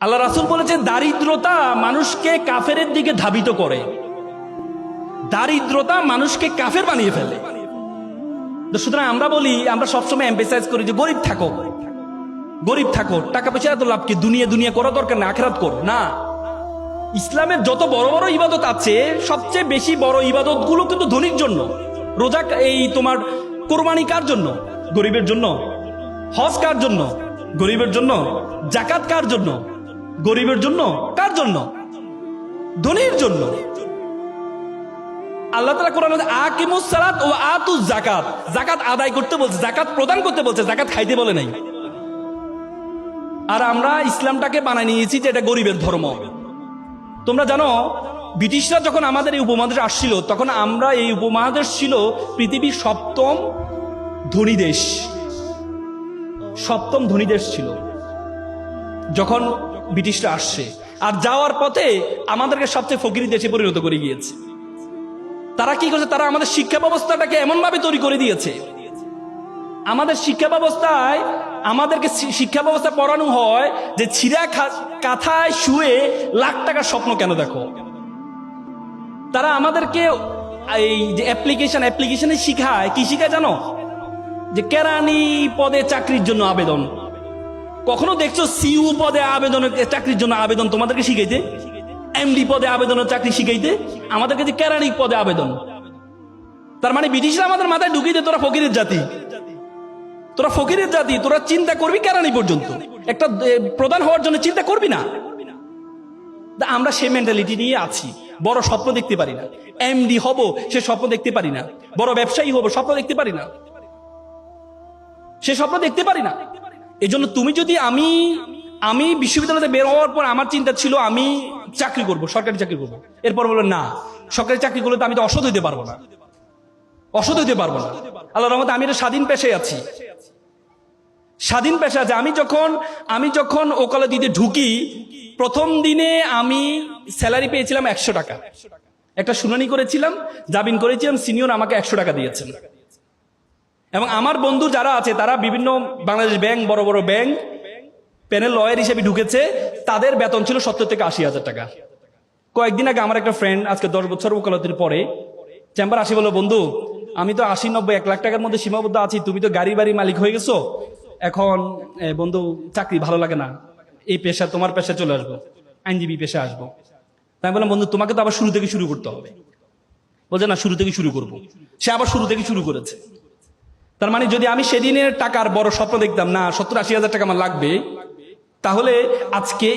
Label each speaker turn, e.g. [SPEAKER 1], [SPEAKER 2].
[SPEAKER 1] আল্লাহ রাসূল বলেছেন দারিদ্রতা মানুষকে কাফেরের দিকে ধাবিত করে, দারিদ্রতা মানুষকে কাফের বানিয়ে ফেলে। সুতরাং আমরা বলি, আমরা সবসময় এমফেসাইজ করি যে গরিব থাকো, গরিব থাকো, টাকা পয়সা এত লাভ কি, দুনিয়া দুনিয়া করা দরকার না, আখিরাত কর না। ইসলামের যত বড় বড় ইবাদত আছে, সবচেয়ে বেশি বড় ইবাদত গুলো কিন্তু ধনীর জন্য। রোজা, এই তোমার কোরবানি কার জন্য? গরিবের জন্য। হজ কার জন্য? গরিবের জন্য। জাকাত কার জন্য? গরিবের জন্য। কার জন্য? ধনীর জন্য। আল্লাহ তাআলা কোরআনে আকিমুস সালাত ও আতুজ যাকাত, যাকাত আদায় করতে বলছে, যাকাত প্রদান করতে বলছে, যাকাত খাইতে বলে নাই। আর আমরা ইসলামটাকে বানায় নিয়েছি যে এটা গরিবের ধর্ম। তোমরা জানো, ব্রিটিশরা যখন আমাদের এই উপমহাদেশে আসছিল, তখন আমরা, এই উপমহাদেশ ছিল পৃথিবীর সপ্তম ধনী দেশ, সপ্তম ধনী দেশ ছিল যখন ব্রিটিশরা আসছে। আর যাওয়ার পথে আমাদেরকে সবচেয়ে ফকিরি দেশে পরিণত করে গিয়েছে। তারা কি করছে? তারা আমাদের শিক্ষা ব্যবস্থাটাকে এমন ভাবে তৈরি করে দিয়েছে, আমাদের শিক্ষা ব্যবস্থায়, আমাদেরকে শিক্ষা ব্যবস্থা পড়ানো হয় যে ছিঁড়া কাঁথায় শুয়ে লাখ টাকার স্বপ্ন কেন দেখো। তারা আমাদেরকে এই যে অ্যাপ্লিকেশনে শিখায়, কি শিখায় জানো? যে কেরানি পদে চাকরির জন্য আবেদন। কখনো দেখছো সিইউ পদে আবেদনের, চাকরির জন্য আবেদন তোমাদেরকে শিখাইতে? এমডি পদে আবেদনের চাকরি শিখাইতে? আমাদেরকে যে কেরানি পদে আবেদন। তার মানে ব্রিটিশরা আমাদের মাথায় ঢুকিয়ে দেয় তোরা ফকিরের জাতি, তোরা ফকিরের জাতি, তোরা চিন্তা করবি কেরানি পর্যন্ত, একটা প্রধান হওয়ার জন্য চিন্তা করবি না। আমরা সেই মেন্টালিটি নিয়ে আছি। বড় স্বপ্ন দেখতে পারি না, এমডি হব সে স্বপ্ন দেখতে পারি না, বড় ব্যবসায়ী হব স্বপ্ন দেখতে পারি না, সে স্বপ্ন দেখতে পারি না। এই জন্য তুমি যদি, আমি বিশ্ববিদ্যালয়ে বের হওয়ার পর আমার চিন্তা ছিল আমি চাকরি করব, সরকারি চাকরি করব। এরপর বললো না, সরকারি চাকরি করলে তো আমি তো অসৎ হইতে পারবো না, অসৎ হইতে পারবো না। আল্লাহর রহমতে আমি একটা স্বাধীন পেশায় আছি, স্বাধীন পেশা আছে। আমি যখন ওকালা দিতে ঢুকি, প্রথম দিনে আমি স্যালারি পেয়েছিলাম 100 টাকা। একটা শুনানি করেছিলাম, জামিন করেছিলাম, সিনিয়র আমাকে 100 টাকা দিয়েছেন। এবং আমার বন্ধু যারা আছে তারা বিভিন্ন বাংলাদেশ ব্যাংক, বড় বড় ব্যাংক প্যানেল লয়ার হিসেবে ঢুকেছে, তাদের বেতন ছিল 70 থেকে 80,000 টাকা। কয়েকদিন আগে আমার একটা ফ্রেন্ড, আজকে 10 বছর ওকালতির পরে চেম্বার আসি, বললো বন্ধু আমি তো 80, 90, 1 লাখ টাকার মধ্যে সীমাবদ্ধ আছি, তুমি তো গাড়ি বাড়ি মালিক হয়ে গেছো, এখন বন্ধু চাকরি ভালো লাগে না, এই পেশা, তোমার পেশা চলে আসবো, আইনজীবী পেশা আসবো। তাই বললাম বন্ধু তোমাকে তো আবার শুরু থেকে শুরু করতে হবে। বলছে না, শুরু থেকে শুরু করবো। সে আবার শুরু থেকে শুরু করেছে। তার মানে যদি আমি সেদিনের টাকার বড় স্বপ্ন দেখতাম, না 70-80 হাজার টাকা আমার লাগবে, তাহলে আজকে